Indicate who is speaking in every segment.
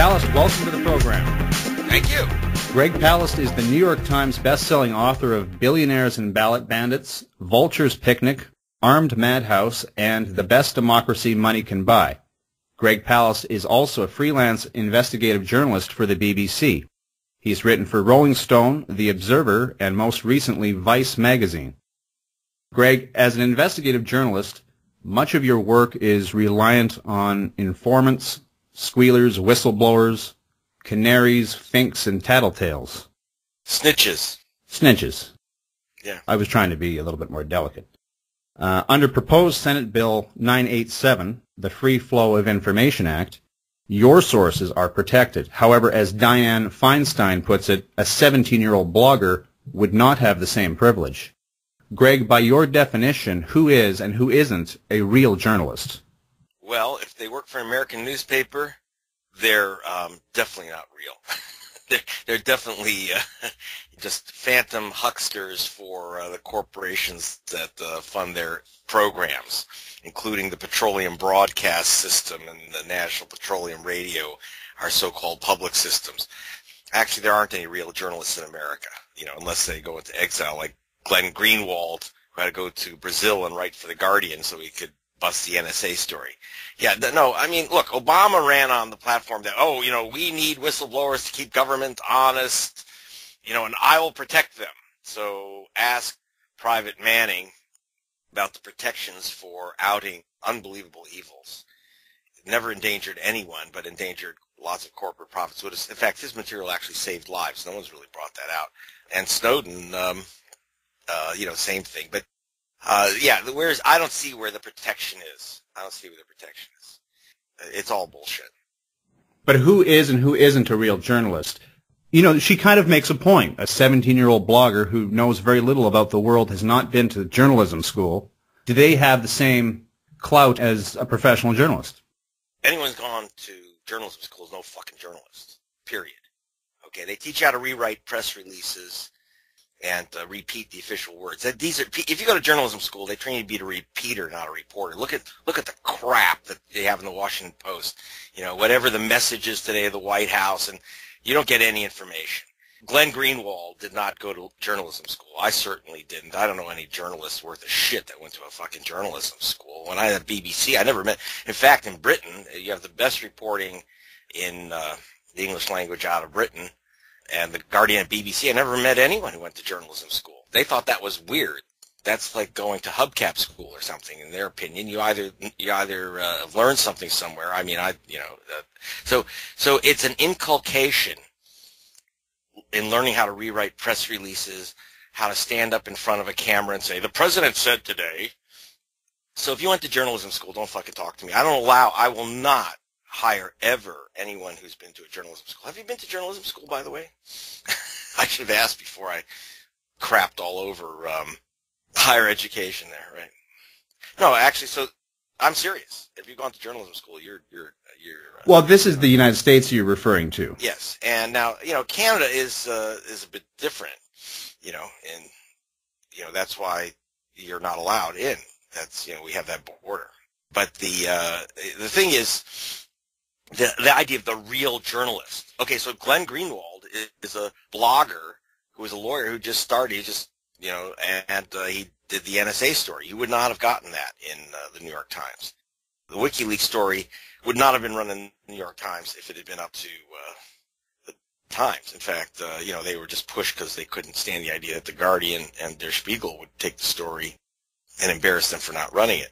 Speaker 1: Palast, welcome to the program.
Speaker 2: Thank you.
Speaker 1: Greg Palast is the New York Times best-selling author of Billionaires and Ballot Bandits, Vulture's Picnic, Armed Madhouse, and The Best Democracy Money Can Buy. Greg Palast is also a freelance investigative journalist for the BBC. He's written for Rolling Stone, The Observer, and most recently Vice magazine. Greg, as an investigative journalist, much of your work is reliant on informants, squealers, whistleblowers, canaries, finks, and tattletales.
Speaker 2: Snitches.
Speaker 1: Snitches.
Speaker 2: Yeah.
Speaker 1: I was trying to be a little bit more delicate. Under proposed Senate Bill 987, the Free Flow of Information Act, your sources are protected. However, as Dianne Feinstein puts it, a 17-year-old blogger would not have the same privilege. Greg, by your definition, who is and who isn't a real journalist?
Speaker 2: Well, if they work for an American newspaper, they're definitely not real. they're definitely just phantom hucksters for the corporations that fund their programs, including the Petroleum Broadcast System and the National Petroleum Radio, our so-called public systems. Actually, there aren't any real journalists in America, unless they go into exile, like Glenn Greenwald, who had to go to Brazil and write for The Guardian so he could bust the NSA story. Yeah, no, I mean, look, Obama ran on the platform that, we need whistleblowers to keep government honest, and I will protect them. So ask Private Manning about the protections for outing unbelievable evils. It never endangered anyone, but endangered lots of corporate profits. In fact, his material actually saved lives. No one's really brought that out. And Snowden, same thing. But I don't see where the protection is. It's all bullshit.
Speaker 1: But who is and who isn't a real journalist? She kind of makes a point. A 17-year-old blogger who knows very little about the world, has not been to journalism school. Do they have the same clout as a professional journalist?
Speaker 2: Anyone who's gone to journalism school is no fucking journalist, period. Okay, they teach you how to rewrite press releases and repeat the official words. If you go to journalism school, they train you to be a repeater, not a reporter. Look at the crap that they have in the Washington Post. Whatever the message is today of the White House, and you don't get any information. Glenn Greenwald did not go to journalism school. I certainly didn't. I don't know any journalist worth a shit that went to a fucking journalism school. When I had BBC, I never met. In fact, in Britain, you have the best reporting in the English language out of Britain. And the Guardian and BBC, I never met anyone who went to journalism school. They thought that was weird. That's like going to hubcap school or something. In their opinion, you either have learned something somewhere. I mean, so it's an inculcation in learning how to rewrite press releases, how to stand up in front of a camera and say, the president said today. So if you went to journalism school, don't fucking talk to me. I will not hire ever anyone who's been to a journalism school. Have you been to journalism school, by the way? I should have asked before I crapped all over higher education there, right? No, actually, so I'm serious. If you've gone to journalism school, you're
Speaker 1: well, this is the United States you're referring to.
Speaker 2: Yes, and now Canada is a bit different, and that's why you're not allowed in. That's we have that border. But the thing is, the idea of the real journalist. Okay, so Glenn Greenwald is a blogger who is a lawyer who just started. He did the NSA story. You would not have gotten that in the New York Times. The WikiLeaks story would not have been run in the New York Times if it had been up to the Times. In fact, they were just pushed because they couldn't stand the idea that the Guardian and Der Spiegel would take the story and embarrass them for not running it.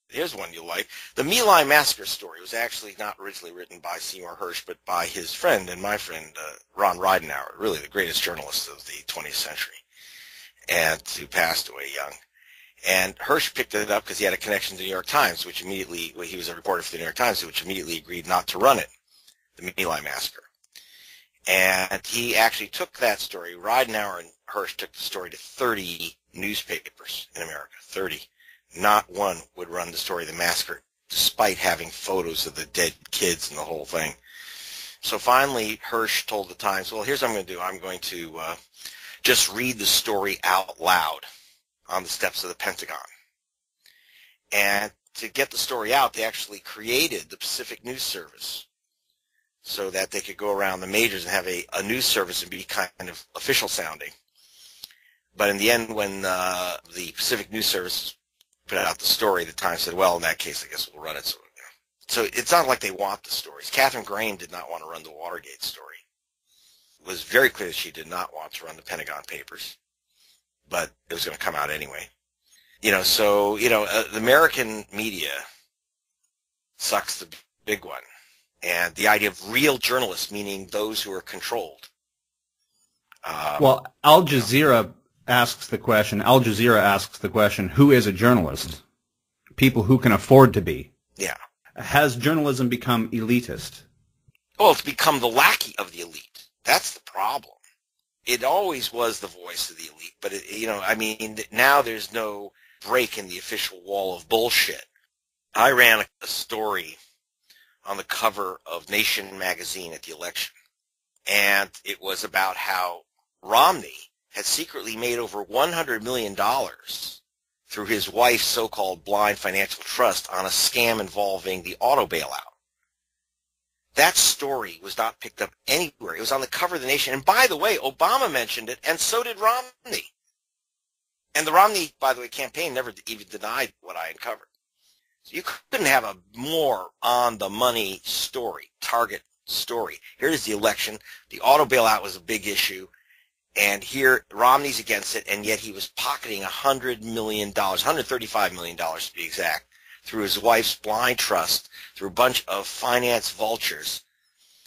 Speaker 2: Here's one you'll like. The My Lai massacre story was actually not originally written by Seymour Hersh, but by his friend and my friend, Ron Ridenour, really the greatest journalist of the 20th century, and who passed away young. And Hersh picked it up because he had a connection to the New York Times, he was a reporter for the New York Times, which immediately agreed not to run it, the My Lai massacre. And he actually took that story. Ridenour and Hersh took the story to 30 newspapers in America, 30. Not one would run the story of the massacre, despite having photos of the dead kids and the whole thing. So finally, Hersh told the Times, well, here's what I'm going to do. I'm going to just read the story out loud on the steps of the Pentagon. And to get the story out, they actually created the Pacific News Service. so that they could go around the majors and have a news service and be kind of official sounding. But in the end, when the Pacific News Service put out the story, the Times said, well, in that case, I guess we'll run it. So it's not like they want the stories. Catherine Graham did not want to run the Watergate story. It was very clear that she did not want to run the Pentagon Papers, but it was going to come out anyway. The American media sucks the big one. And the idea of real journalists, meaning those who are controlled.
Speaker 1: Well, Al Jazeera asks the question, who is a journalist? People who can afford to be.
Speaker 2: Yeah.
Speaker 1: Has journalism become elitist?
Speaker 2: Well, it's become the lackey of the elite. That's the problem. It always was the voice of the elite, but now there's no break in the official wall of bullshit. I ran a story on the cover of Nation magazine at the election, and it was about how Romney had secretly made over $100 million through his wife's so-called blind financial trust on a scam involving the auto bailout. That story was not picked up anywhere. It was on the cover of the Nation. And by the way, Obama mentioned it, and so did Romney. And the Romney, by the way, campaign never even denied what I uncovered. So you couldn't have a more on-the-money story, target story. Here's the election. The auto bailout was a big issue. And here, Romney's against it, and yet he was pocketing $100 million, $135 million to be exact, through his wife's blind trust, through a bunch of finance vultures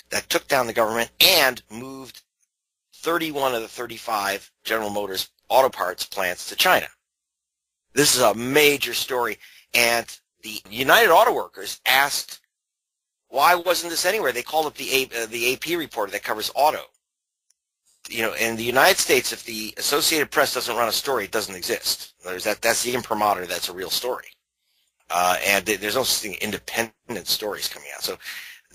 Speaker 2: that took down the government and moved 31 of the 35 General Motors auto parts plants to China. This is a major story, and the United Auto Workers asked, why wasn't this anywhere? They called up the AP reporter that covers auto. In the United States, if the Associated Press doesn't run a story, it doesn't exist. That's the imprimatur. That's a real story. And there's no such thing independent stories coming out. So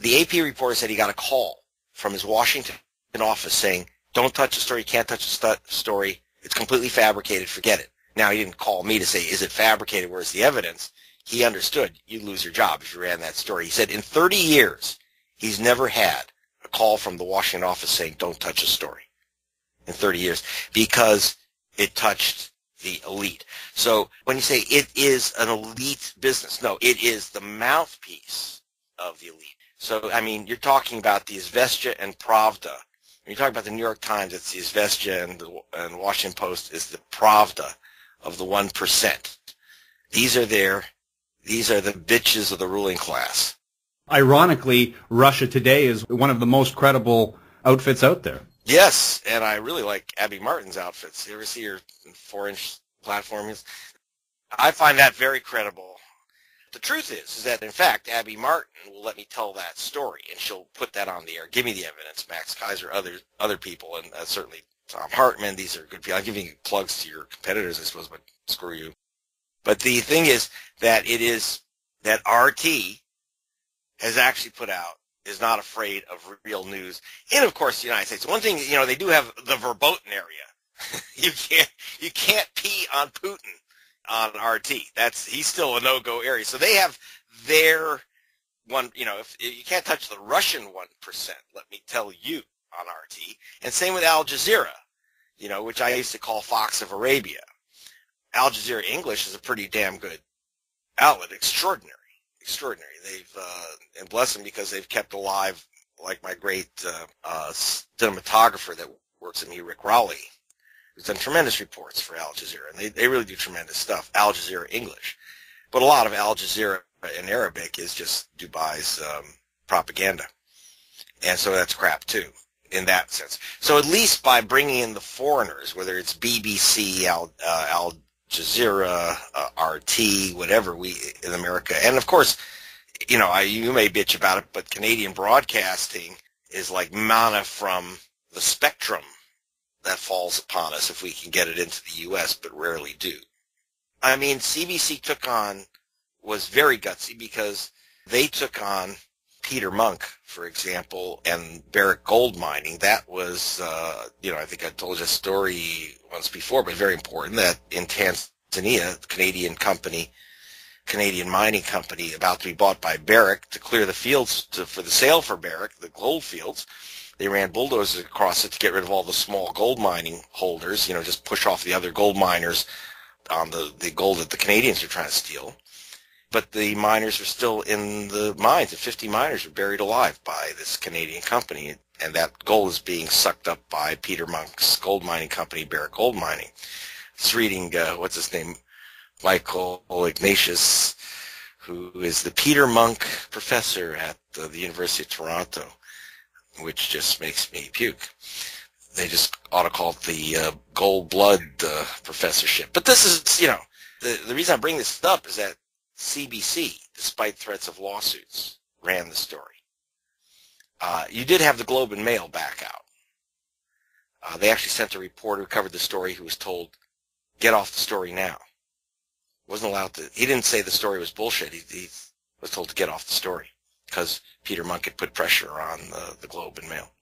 Speaker 2: the AP reporter said he got a call from his Washington office saying, don't touch the story, can't touch the story, it's completely fabricated, forget it. Now, he didn't call me to say, is it fabricated, where's the evidence? He understood you'd lose your job if you ran that story. He said in 30 years, he's never had a call from the Washington office saying, don't touch a story. In 30 years, because it touched the elite. So when you say it is an elite business, no, it is the mouthpiece of the elite. So, you're talking about the Izvestia and Pravda. When you're talking about the New York Times, it's the Izvestia, and the Washington Post is the Pravda of the 1%. These are the bitches of the ruling class.
Speaker 1: Ironically, Russia Today is one of the most credible outfits out there.
Speaker 2: Yes, and I really like Abby Martin's outfits. You ever see her 4-inch platform? I find that very credible. The truth is that, in fact, Abby Martin will let me tell that story, and she'll put that on the air. Give me the evidence, Max Kaiser, other people, and certainly Tom Hartman. These are good people. I'm giving plugs to your competitors, I suppose, but screw you. But the thing is that that RT has actually put out, is not afraid of real news. And of course, the United States. One thing, they do have the verboten area. you can't pee on Putin on RT. He's still a no-go area. So they have their one, if you can't touch the Russian 1%, let me tell you, on RT. And same with Al Jazeera, which I used to call Fox of Arabia. Al Jazeera English is a pretty damn good outlet. Extraordinary. They've, and bless them, because they've kept alive, like my great cinematographer that works with me, Rick Rowley, who's done tremendous reports for Al Jazeera, and they really do tremendous stuff, Al Jazeera English. But a lot of Al Jazeera in Arabic is just Dubai's propaganda. And so that's crap, too, in that sense. So at least by bringing in the foreigners, whether it's BBC, Al Jazeera, RT, whatever in America. And of course, you may bitch about it, but Canadian broadcasting is like manna from the spectrum that falls upon us if we can get it into the U.S., but rarely do. CBC was very gutsy because they took on Peter Monk, for example, and Barrick Gold Mining. That was, I think I told you a story once before, but very important, that in Tanzania, the Canadian company Canadian mining company about to be bought by Barrick to clear the fields for the sale for Barrick, the gold fields. They ran bulldozers across it to get rid of all the small gold mining holders, just push off the other gold miners on the gold that the Canadians are trying to steal. But the miners are still in the mines, and 50 miners are buried alive by this Canadian company, and that gold is being sucked up by Peter Monk's gold mining company, Barrick Gold Mining. It's reading, what's his name, Michael Ignatius, who is the Peter Monk professor at the University of Toronto, which just makes me puke. They just ought to call it the gold blood professorship. But this is, the reason I bring this up is that CBC, despite threats of lawsuits, ran the story. You did have the Globe and Mail back out. They actually sent a reporter who covered the story who was told, get off the story now. Wasn't allowed to. He didn't say the story was bullshit. He was told to get off the story because Peter Monk had put pressure on the Globe and Mail.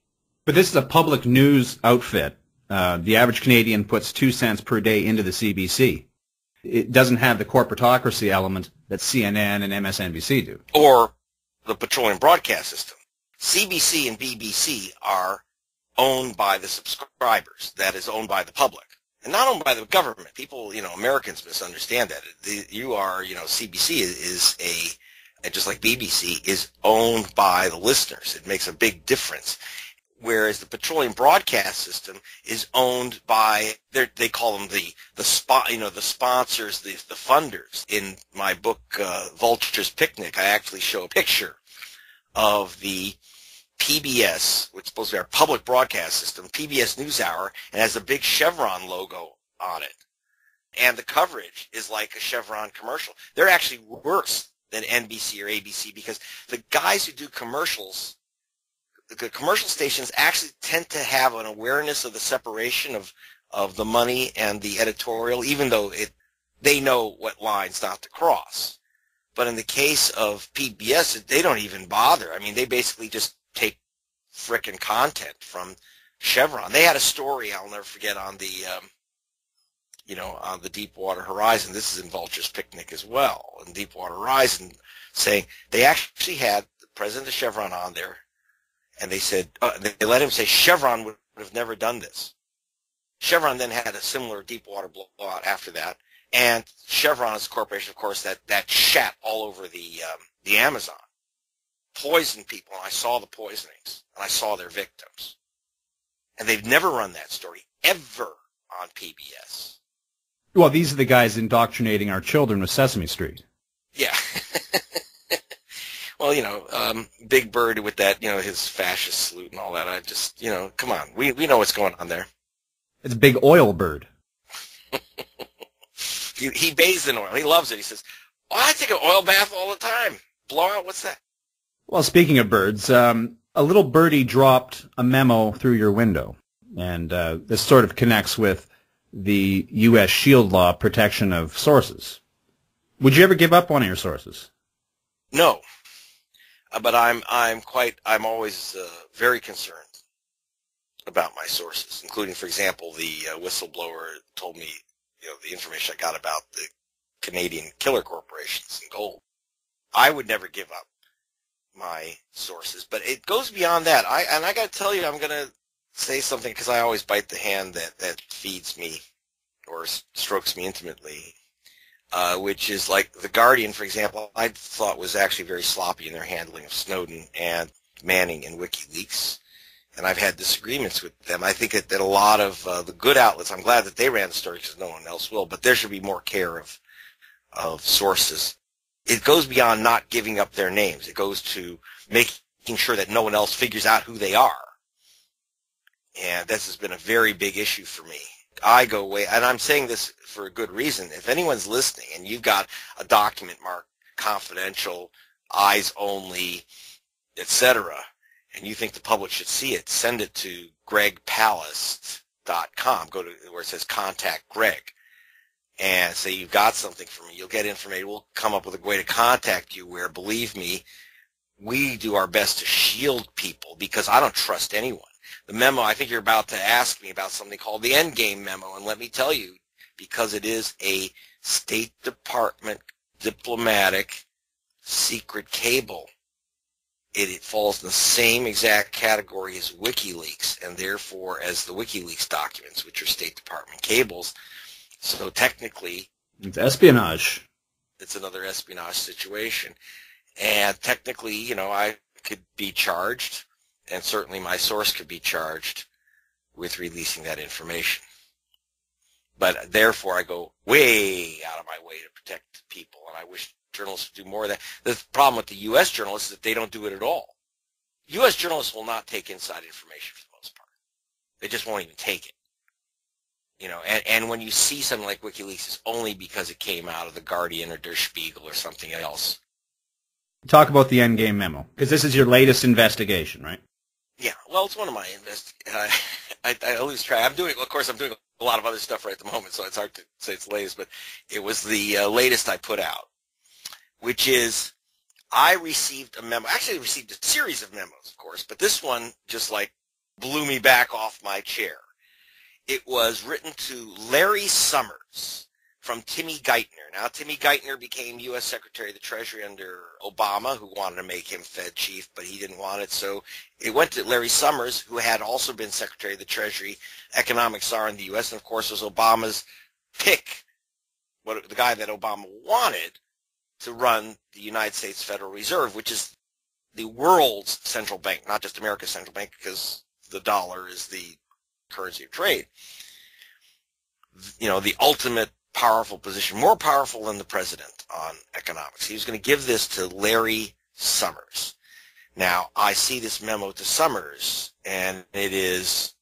Speaker 1: But this is a public news outfit. The average Canadian puts 2 cents per day into the CBC. It doesn't have the corporatocracy element that CNN and MSNBC do.
Speaker 2: Or the petroleum broadcast system. CBC and BBC are owned by the subscribers. That is owned by the public. And not owned by the government. People, Americans misunderstand that. CBC is and just like BBC, is owned by the listeners. It makes a big difference. Whereas the petroleum broadcast system is owned by, they call them the sponsors, the funders. In my book, Vulture's Picnic, I actually show a picture of the PBS, which is supposed to be our public broadcast system, PBS NewsHour, and has a big Chevron logo on it. And the coverage is like a Chevron commercial. They're actually worse than NBC or ABC because the guys who do commercials, the commercial stations actually tend to have an awareness of the separation of the money and the editorial, even though they know what lines not to cross. But in the case of PBS, they don't even bother. I mean, they basically just take frickin' content from Chevron. They had a story I'll never forget on the, on the Deepwater Horizon. This is in Vulture's Picnic as well, in Deepwater Horizon, saying they actually had the president of Chevron on there. And they said, they let him say Chevron would have never done this. Chevron then had a similar Deepwater blowout after that. And Chevron is a corporation, of course, that shat all over the Amazon. Poisoned people, and I saw the poisonings, and I saw their victims. And they've never run that story, ever, on PBS.
Speaker 1: Well, these are the guys indoctrinating our children with Sesame Street.
Speaker 2: Yeah. Well, Big Bird with that, his fascist salute and all that. I just, come on. We know what's going on there.
Speaker 1: It's Big Oil Bird.
Speaker 2: He bathes in oil. He loves it. He says, I take an oil bath all the time. Blowout, what's that?
Speaker 1: Well, speaking of birds, a little birdie dropped a memo through your window. And this sort of connects with the U.S. Shield Law protection of sources. Would you ever give up one of your sources?
Speaker 2: No. But I'm always very concerned about my sources, including, for example, the whistleblower told me, the information I got about the Canadian killer corporations and gold. I would never give up my sources, but it goes beyond that. I got to tell you, I'm going to say something because I always bite the hand that feeds me or strokes me intimately. Which is like The Guardian, for example, I thought was actually very sloppy in their handling of Snowden and Manning and WikiLeaks. And I've had disagreements with them. I think that a lot of the good outlets, I'm glad that they ran the story because no one else will, but there should be more care of sources. It goes beyond not giving up their names. It goes to making sure that no one else figures out who they are. And this has been a very big issue for me. I go away, and I'm saying this for a good reason. If anyone's listening and you've got a document marked confidential, eyes only, etc., and you think the public should see it, send it to gregpalast.com. Go to where it says Contact Greg and say you've got something for me. You'll get information. We'll come up with a way to contact you where, believe me, we do our best to shield people because I don't trust anyone. The memo, I think you're about to ask me about something called the Endgame Memo, and let me tell you, because it is a State Department diplomatic secret cable. It falls in the same exact category as WikiLeaks, and therefore as the WikiLeaks documents, which are State Department cables. So technically,
Speaker 1: it's espionage.
Speaker 2: It's another espionage situation. And technically, I could be charged, and certainly my source could be charged with releasing that information. But therefore, I go way out of my way to protect people, and I wish journalists would do more of that. The problem with the U.S. journalists is that they don't do it at all. U.S. journalists will not take inside information for the most part. They just won't even take it. And when you see something like WikiLeaks, it's only because it came out of the Guardian or Der Spiegel or something else.
Speaker 1: Talk about the Endgame Memo, because this is your latest investigation, right?
Speaker 2: Yeah, well, it's one of my I lose track. I'm doing a lot of other stuff right at the moment, so it's hard to say it's the latest, but it was the latest I put out, which is I received a memo. Actually, I received a series of memos, of course, but this one just blew me back off my chair. It was written to Larry Summers from Timmy Geithner. Now, Timmy Geithner became U.S. Secretary of the Treasury under Obama, who wanted to make him Fed chief, but he didn't want it. So it went to Larry Summers, who had also been Secretary of the Treasury, economic czar in the U.S., and of course was Obama's pick, the guy that Obama wanted to run the United States Federal Reserve, which is the world's central bank, not just America's central bank, because the dollar is the currency of trade. The ultimate powerful position, more powerful than the president on economics. He was going to give this to Larry Summers. Now, I see this memo to Summers, and it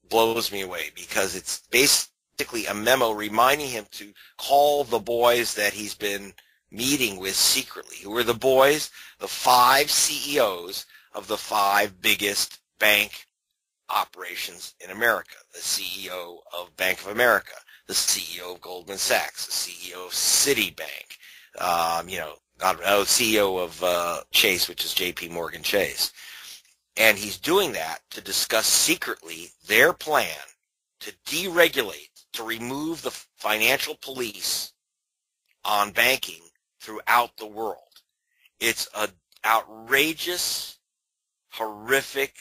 Speaker 2: blows me away, because it's basically a memo reminding him to call the boys that he's been meeting with secretly. Who are the boys? The 5 CEOs of the 5 biggest bank operations in America. The CEO of Bank of America, the CEO of Goldman Sachs, the CEO of Citibank, CEO of Chase, which is J.P. Morgan Chase. And he's doing that to discuss secretly their plan to deregulate, to remove the financial police on banking throughout the world. It's an outrageous, horrific,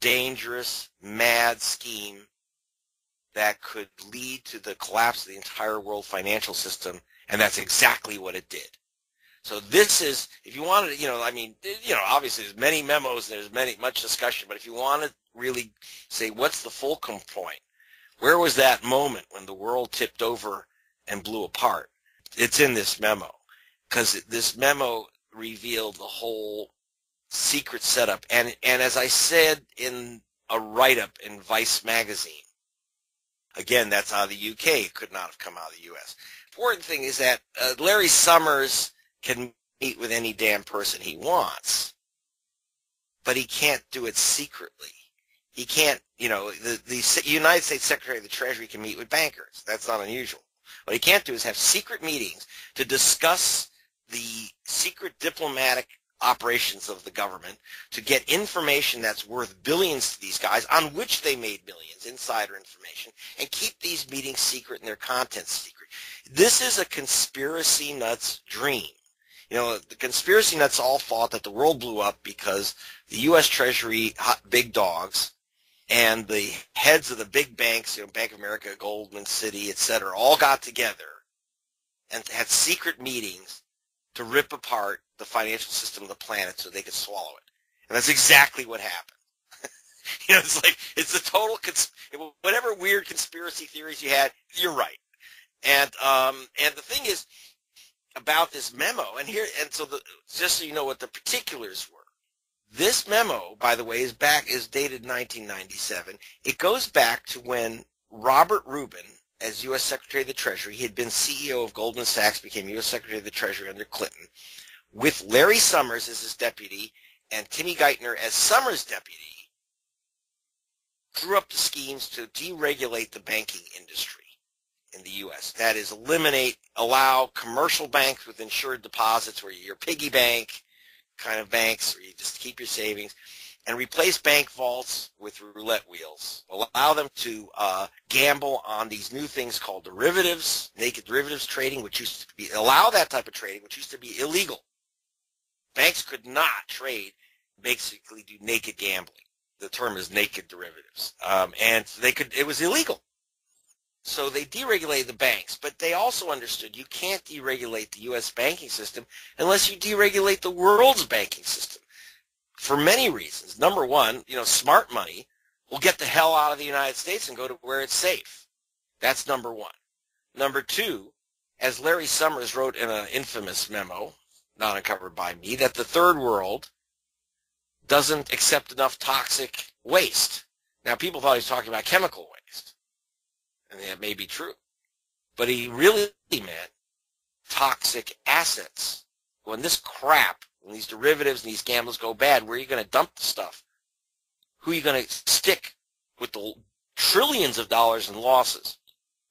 Speaker 2: dangerous, mad scheme that could lead to the collapse of the entire world financial system, and that's exactly what it did. So this is, if you wanted to, obviously there's many memos, there's much discussion, but if you want to really say what's the fulcrum point, where was that moment when the world tipped over and blew apart? It's in this memo, because this memo revealed the whole secret setup. And as I said in a write-up in Vice magazine, again, that's out of the UK. It could not have come out of the US. Important thing is that Larry Summers can meet with any damn person he wants, but he can't do it secretly. He can't, the United States Secretary of the Treasury can meet with bankers. That's not unusual. What he can't do is have secret meetings to discuss the secret diplomatic operations of the government, to get information that's worth billions to these guys, on which they made millions, insider information, and keep these meetings secret and their contents secret. This is a conspiracy nuts dream. The conspiracy nuts all thought that the world blew up because the U.S. Treasury big dogs and the heads of the big banks, Bank of America, Goldman, Citi, etc., all got together and had secret meetings to rip apart the financial system of the planet so they could swallow it. And that's exactly what happened. It's a total, whatever weird conspiracy theories you had, you're right. And the thing is about this memo, just so you know what the particulars were. This memo, by the way, is dated 1997. It goes back to when Robert Rubin, as U.S. Secretary of the Treasury, he had been CEO of Goldman Sachs, became U.S. Secretary of the Treasury under Clinton, with Larry Summers as his deputy and Timmy Geithner as Summers' deputy, drew up the schemes to deregulate the banking industry in the U.S. That is, allow commercial banks with insured deposits, where you're piggy bank kind of banks, where you just keep your savings, and replace bank vaults with roulette wheels. Allow them to gamble on these new things called derivatives, naked derivatives trading, which used to be, allow that type of trading, which used to be illegal. Banks could not trade, basically do naked gambling. The term is naked derivatives. And they could, it was illegal. So they deregulated the banks, but they also understood you can't deregulate the U.S. banking system unless you deregulate the world's banking system. For many reasons. Number one, smart money will get the hell out of the United States and go to where it's safe. That's number one. Number two, as Larry Summers wrote in an infamous memo, not uncovered by me, that the third world doesn't accept enough toxic waste. Now, people thought he was talking about chemical waste, and that may be true. But he really meant toxic assets. When this crap, when these derivatives and these gambles go bad, where are you going to dump the stuff? Who are you going to stick with the trillions of dollars in losses?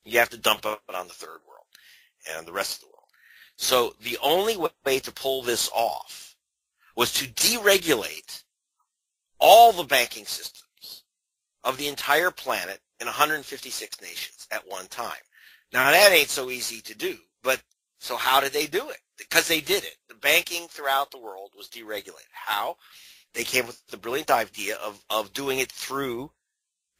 Speaker 2: You have to dump it on the third world and the rest of the world. So the only way to pull this off was to deregulate all the banking systems of the entire planet in 156 nations at one time. Now, that ain't so easy to do, but so how did they do it? Because they did it. The banking throughout the world was deregulated. How? They came with the brilliant idea of doing it through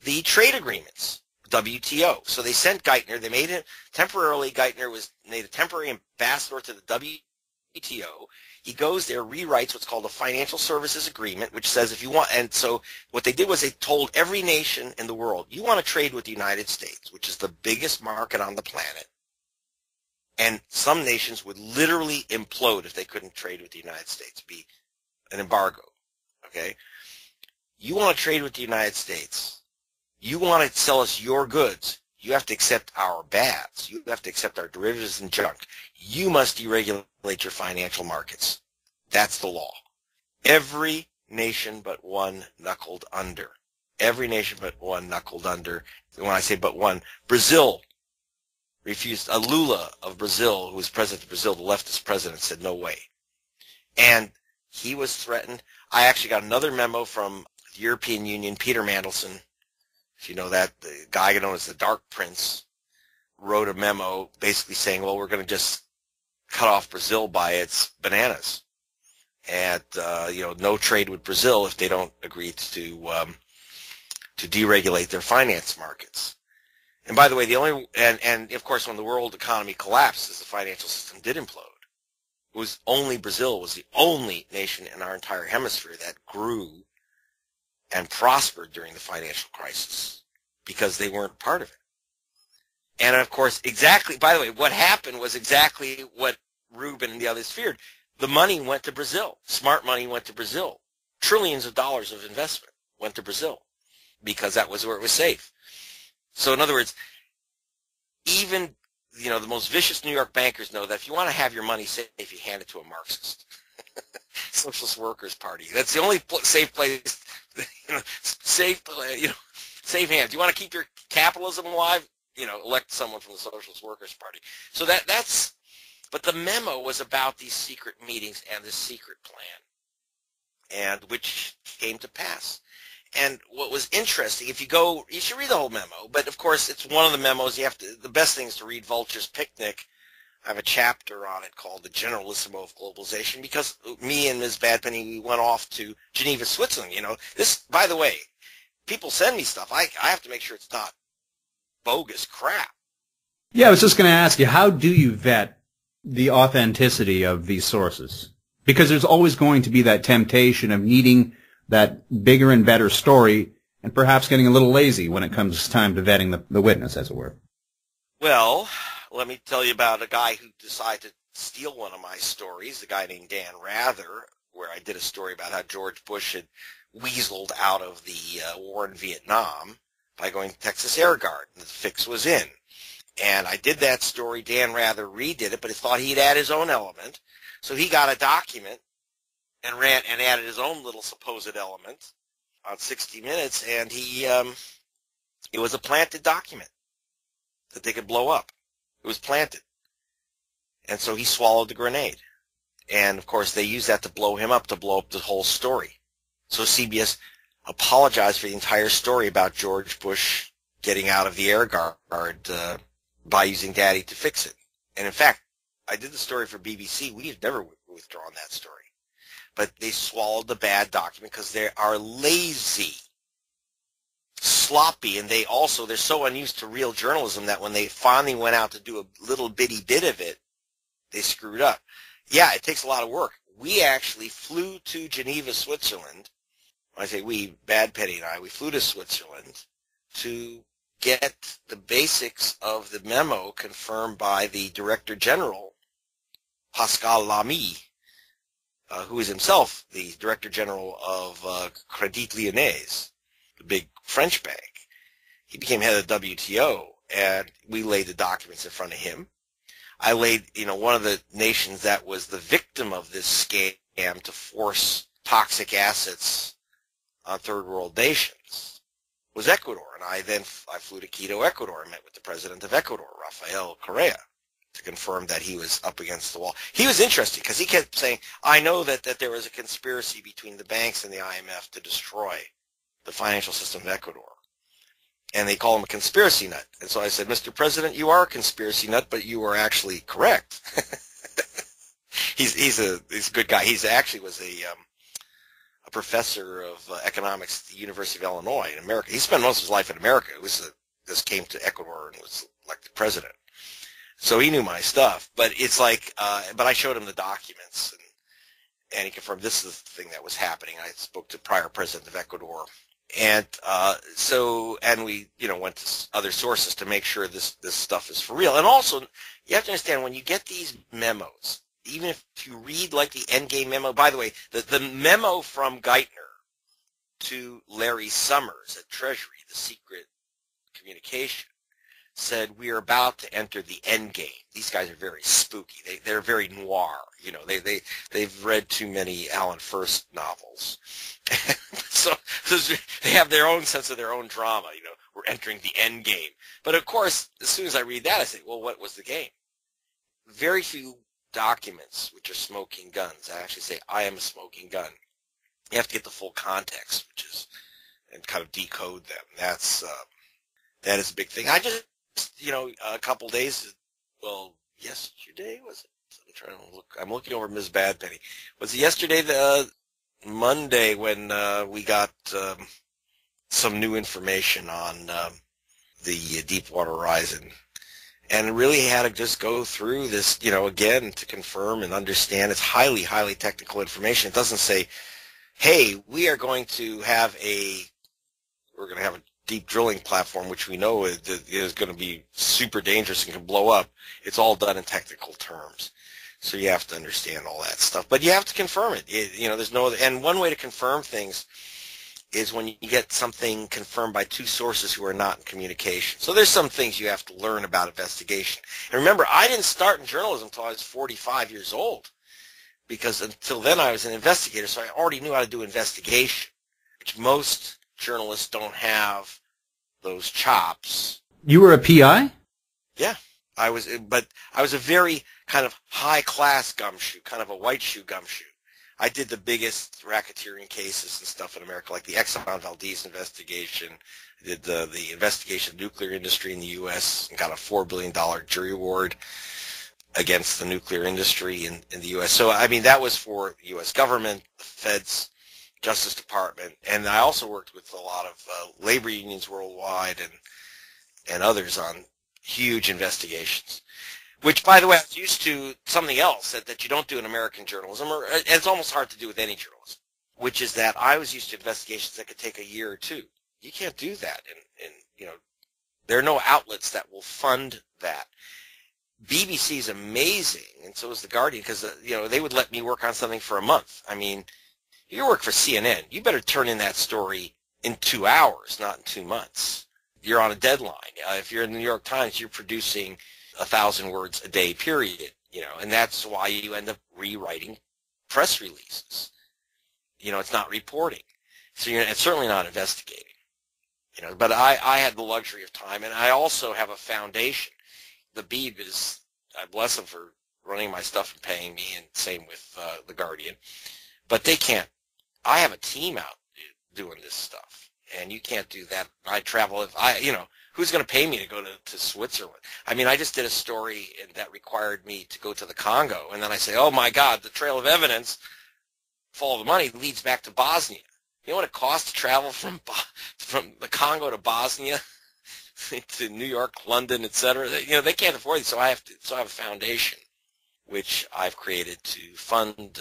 Speaker 2: the trade agreements, WTO. So they sent Geithner. They made it temporarily. Geithner was made a temporary ambassador to the WTO. He goes there, rewrites what's called a financial services agreement, which says if you want, and so what they did was they told every nation in the world, you want to trade with the United States, which is the biggest market on the planet. And some nations would literally implode if they couldn't trade with the United States, be an embargo, okay? You want to trade with the United States. You want to sell us your goods. You have to accept our bads. You have to accept our derivatives and junk. You must deregulate your financial markets. That's the law. Every nation but one knuckled under. Every nation but one knuckled under. And when I say but one, Brazil refused. Lula of Brazil, who was president of Brazil, the leftist president, said no way. And he was threatened. I actually got another memo from the European Union, Peter Mandelson. If you know that, the guy known as the Dark Prince wrote a memo basically saying, well, we're going to just cut off Brazil by its bananas. And, no trade with Brazil if they don't agree to deregulate their finance markets. And by the way, and of course, when the world economy collapsed, as the financial system did implode, it was only Brazil was the only nation in our entire hemisphere that grew and prospered during the financial crisis because they weren't part of it. And of course, by the way, what happened was exactly what Rubin and the others feared. The money went to Brazil. Smart money went to Brazil. Trillions of dollars of investment went to Brazil because that was where it was safe. So in other words, even, the most vicious New York bankers know that if you want to have your money safe, you hand it to a Marxist. Socialist Workers Party. That's the only safe place, safe hands. You want to keep your capitalism alive? Elect someone from the Socialist Workers Party. So but the memo was about these secret meetings and this secret plan, and which came to pass. And what was interesting, you should read the whole memo, but of course it's one of the memos the best thing is to read Vulture's Picnic. I have a chapter on it called The Generalissimo of Globalization, because me and Ms. Badpenny, we went off to Geneva, Switzerland. This, by the way, people send me stuff. I have to make sure it's not bogus crap.
Speaker 1: Yeah, I was just going to ask you, how do you vet the authenticity of these sources? Because there's always going to be that temptation of needing that bigger and better story and perhaps getting a little lazy when it comes time to vetting the witness, as it were.
Speaker 2: Well, let me tell you about a guy who decided to steal one of my stories, a guy named Dan Rather, where I did a story about how George Bush had weaseled out of the war in Vietnam by going to Texas Air Guard. The fix was in. And I did that story. Dan Rather redid it, but he thought he'd add his own element. So he got a document and added his own little supposed element on 60 Minutes, and it was a planted document that they could blow up. It was planted. And so he swallowed the grenade. And, of course, they used that to blow him up, to blow up the whole story. So CBS apologized for the entire story about George Bush getting out of the air guard by using Daddy to fix it. And in fact, I did the story for BBC. We have never withdrawn that story. But they swallowed the bad document because they are lazy, sloppy, and they're so unused to real journalism that when they finally went out to do a little bitty bit of it, they screwed up. Yeah, it takes a lot of work. We actually flew to Geneva, Switzerland. When I say we, Bad Penny and I, we flew to Switzerland to get the basics of the memo confirmed by the Director General, Pascal Lamy, who is himself the Director General of Crédit Lyonnais, the big French bank. He became head of the WTO, and we laid the documents in front of him. I laid, one of the nations that was the victim of this scam to force toxic assets on third world nations was Ecuador. And I flew to Quito, Ecuador, and met with the president of Ecuador, Rafael Correa, to confirm that he was up against the wall. He was interesting because he kept saying, I know that there was a conspiracy between the banks and the IMF to destroy the financial system of Ecuador. And they call him a conspiracy nut. And so I said, Mr. President, you are a conspiracy nut, but you are actually correct. He's a good guy. He's actually was a professor of economics at the University of Illinois in America. He spent most of his life in America. Just came to Ecuador and was like the president. So he knew my stuff. But it's like, but I showed him the documents, and he confirmed this is the thing that was happening. I spoke to prior president of Ecuador. And we, went to other sources to make sure this stuff is for real. And also, you have to understand, when you get these memos, even if you read like the Endgame Memo, by the way, the memo from Geithner to Larry Summers at Treasury, the secret communication, said we are about to enter the Endgame. These guys are very spooky. They're very noir. They've read too many Alan Furst novels. so they have their own sense of their own drama. We're entering the end game. But of course, as soon as I read that, I say, well, what was the game? Very few documents which are smoking guns. I actually say, I am a smoking gun. You have to get the full context, and kind of decode them. That is a big thing. I just, a couple days, yesterday was it? I'm trying to look. I'm looking over Ms. Badpenny. Was it yesterday, Monday, when we got some new information on the Deepwater Horizon, and really had to just go through this, again, to confirm and understand. It's highly, highly technical information. It doesn't say, hey, we're going to have a deep drilling platform, which we know is going to be super dangerous and can blow up. It's all done in technical terms. So you have to understand all that stuff. But you have to confirm it. There's no other. And one way to confirm things is when you get something confirmed by two sources who are not in communication. So there's some things you have to learn about investigation. And remember, I didn't start in journalism until I was 45 years old, because until then I was an investigator, so I already knew how to do investigation, which most journalists don't have those chops.
Speaker 1: You were a PI?
Speaker 2: Yeah, I was a very kind of high-class gumshoe, kind of a white shoe gumshoe. I did the biggest racketeering cases and stuff in America, like the Exxon Valdez investigation. I did the investigation of the nuclear industry in the U.S. and got a $4 billion jury award against the nuclear industry in the U.S. So, I mean, that was for the U.S. government, the feds, Justice Department, and I also worked with a lot of labor unions worldwide and others on huge investigations. Which, by the way, I was used to something else that you don't do in American journalism, or it's almost hard to do with any journalism, which is that I was used to investigations that could take a year or two. You can't do that, and there are no outlets that will fund that. BBC is amazing, and so is The Guardian, because they would let me work on something for a month. I mean, you work for CNN, you better turn in that story in 2 hours, not in 2 months. You're on a deadline. If you're in the New York Times, you're producing 1,000 words a day, period. And that's why you end up rewriting press releases. It's not reporting. So it's certainly not investigating. But I had the luxury of time, and I also have a foundation. The Beeb is, I bless them for running my stuff and paying me, and same with The Guardian. But they can't. I have a team out doing this stuff. And you can't do that. I travel who's going to pay me to go to Switzerland? I mean, I just did a story that required me to go to the Congo, and then I say, oh my God, the trail of evidence, follow the money, leads back to Bosnia. You know what it costs to travel from the Congo to Bosnia, to New York, London, etc. They can't afford it, so I have a foundation, which I've created to fund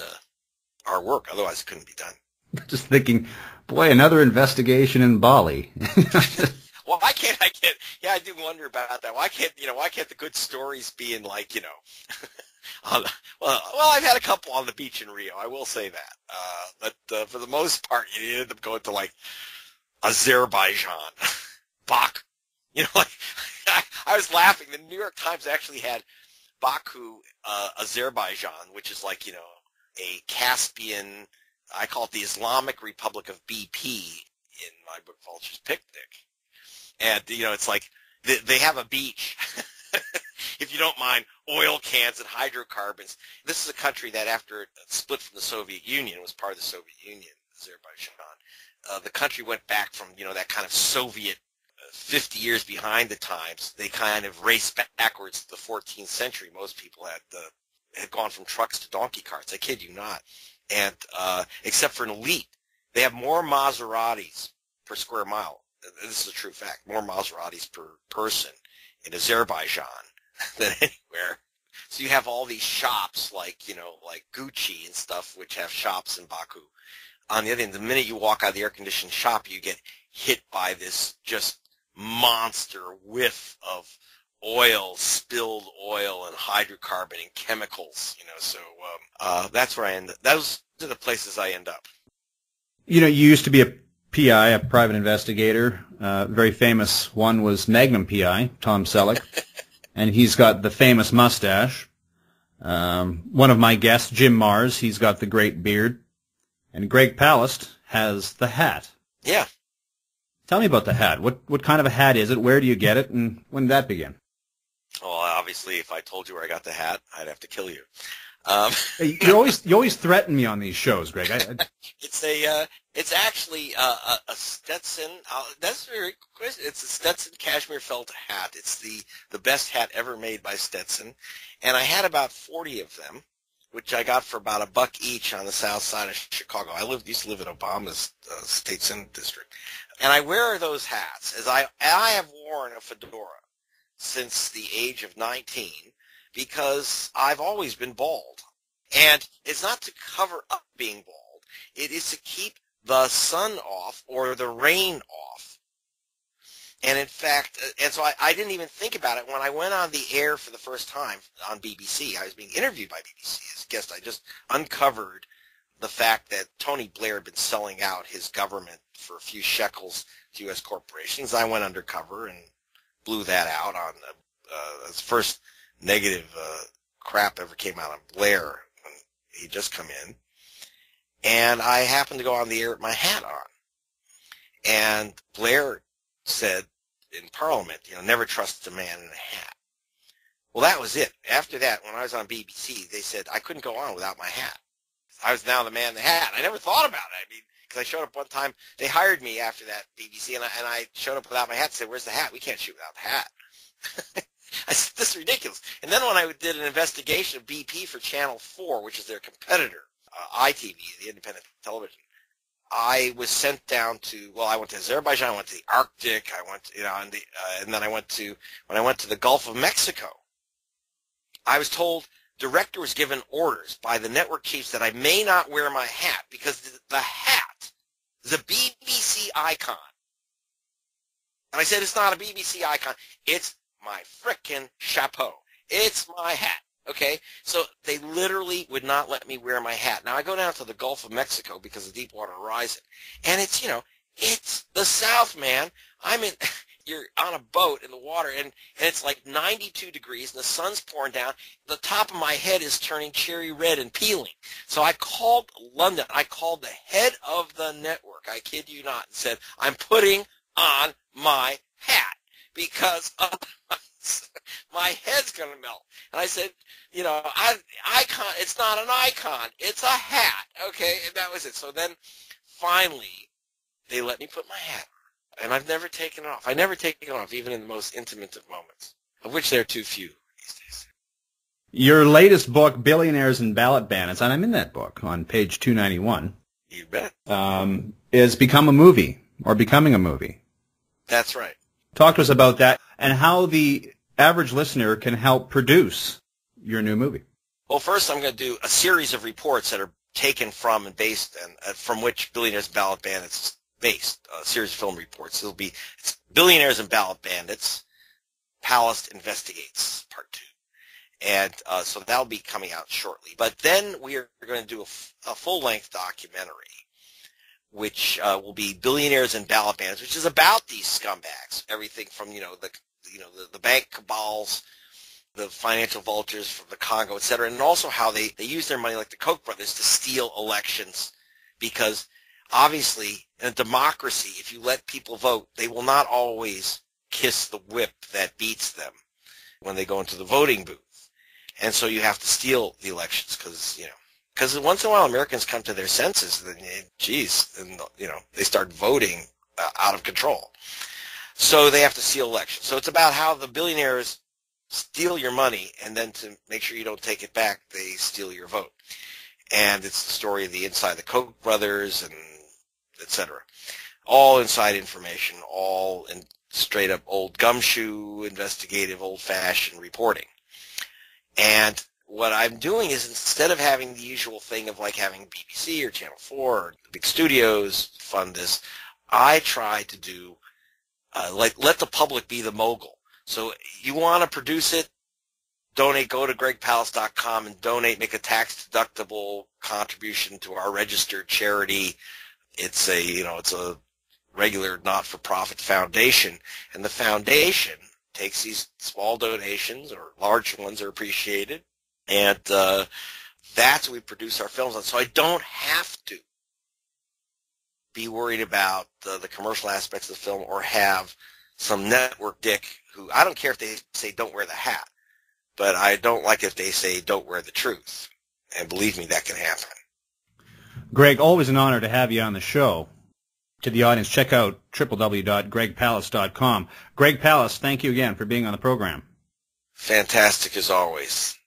Speaker 2: our work. Otherwise, it couldn't be done.
Speaker 1: Just thinking, boy, another investigation in Bali.
Speaker 2: Well, I do wonder about that. Why can't the good stories be in well, I've had a couple on the beach in Rio, I will say that. But for the most part, you end up going to like Azerbaijan, Baku. I was laughing. The New York Times actually had Baku, Azerbaijan, which is like, a Caspian, I call it the Islamic Republic of BP in my book Vulture's Picnic. And, it's like they have a beach, if you don't mind, oil cans and hydrocarbons. This is a country that after it split from the Soviet Union, was part of the Soviet Union, Azerbaijan. The country went back from, that kind of Soviet 50 years behind the times. They kind of raced backwards to the 14th century. Most people had gone from trucks to donkey carts. I kid you not. And except for an elite, they have more Maseratis per square mile. This is a true fact. More Maseratis per person in Azerbaijan than anywhere. So you have all these shops like Gucci and stuff, which have shops in Baku. On the other hand, the minute you walk out of the air-conditioned shop, you get hit by this just monster whiff of oil, spilled oil, and hydrocarbon and chemicals. So that's where I end up. Those are the places I end up.
Speaker 1: You used to be a PI, a private investigator. Very famous one was Magnum PI, Tom Selleck, and he's got the famous mustache. One of my guests, Jim Mars, he's got the great beard. And Greg Palast has the hat.
Speaker 2: Yeah.
Speaker 1: Tell me about the hat. What kind of a hat is it? Where do you get it? And when did that begin?
Speaker 2: Well, obviously, if I told you where I got the hat, I'd have to kill you.
Speaker 1: You always threaten me on these shows, Greg.
Speaker 2: It's actually a Stetson. That's very. It's a Stetson cashmere felt hat. It's the best hat ever made by Stetson, and I had about 40 of them, which I got for about $1 each on the south side of Chicago. I used to live in Obama's state senate district, and I wear those hats as I have worn a fedora since the age of 19 because I've always been bald. And it's not to cover up being bald. It is to keep the sun off or the rain off. And in fact, so I didn't even think about it when I went on the air for the first time on BBC. I was being interviewed by BBC as a guest. I just uncovered the fact that Tony Blair had been selling out his government for a few shekels to U.S. corporations. I went undercover and blew that out on the first negative crap ever came out on Blair when he'd just come in. And I happened to go on the air with my hat on. And Blair said in Parliament, never trust a man in a hat. Well, that was it. After that, when I was on BBC, they said I couldn't go on without my hat. I was now the man in the hat. I never thought about it. I mean, because I showed up one time, they hired me after that BBC, and I showed up without my hat and said, where's the hat? We can't shoot without the hat. I said, this is ridiculous. And then when I did an investigation of BP for Channel 4, which is their competitor, ITV, the independent television, I was sent down to, I went to Azerbaijan, I went to the Arctic, I went, and then when I went to the Gulf of Mexico, I was told, director was given orders by the network chiefs that I may not wear my hat because the hat is a BBC icon. And I said, it's not a BBC icon. It's my frickin' chapeau. It's my hat. Okay? So they literally would not let me wear my hat. Now I go down to the Gulf of Mexico because of Deepwater Horizon. And it's, it's the South, man. You're on a boat in the water and it's like 92 degrees and the sun's pouring down. The top of my head is turning cherry red and peeling. So I called London. I called the head of the network, I kid you not, and said, I'm putting on my hat because my head's going to melt. And I said, icon, it's not an icon, it's a hat. Okay, and that was it. So then finally they let me put my hat on. And I've never taken it off. I never take it off, even in the most intimate of moments, of which there are too few these days.
Speaker 1: Your latest book, Billionaires and Ballot Bandits, and I'm in that book on page 291.
Speaker 2: You bet.
Speaker 1: Is become a movie, or becoming a movie.
Speaker 2: That's right.
Speaker 1: Talk to us about that and how the average listener can help produce your new movie.
Speaker 2: Well, first I'm going to do a series of reports that are taken from and based and from which Billionaires and Ballot Bandits is based, a series of film reports. It's Billionaires and Ballot Bandits, Palast Investigates, Part 2. And so that'll be coming out shortly. But then we are going to do a full-length documentary, which will be Billionaires and Ballot Bandits, which is about these scumbags, everything from the bank cabals, the financial vultures from the Congo, et cetera, and also how they use their money like the Koch brothers to steal elections, because obviously in a democracy, if you let people vote, they will not always kiss the whip that beats them when they go into the voting booth. And so you have to steal the elections because once in a while Americans come to their senses and they start voting out of control. So they have to steal elections. So it's about how the billionaires steal your money, and then to make sure you don't take it back, they steal your vote. And it's the story of the inside the Koch brothers and et cetera. All inside information, all in straight up old gumshoe, investigative, old-fashioned reporting. And what I'm doing is, instead of having the usual thing of like having BBC or Channel 4 or the big studios fund this, I try to do let the public be the mogul. So you want to produce it, go to gregpalast.com and donate, make a tax-deductible contribution to our registered charity. It's a regular not-for-profit foundation, and the foundation takes these small donations, or large ones are appreciated, and that's what we produce our films on. So I don't have to be worried about the commercial aspects of the film or have some network dick who, I don't care if they say don't wear the hat, but I don't like if they say don't wear the truth. And believe me, that can happen.
Speaker 1: Greg, always an honor to have you on the show. To the audience, check out www.gregpalast.com. Greg Palast, thank you again for being on the program.
Speaker 2: Fantastic as always.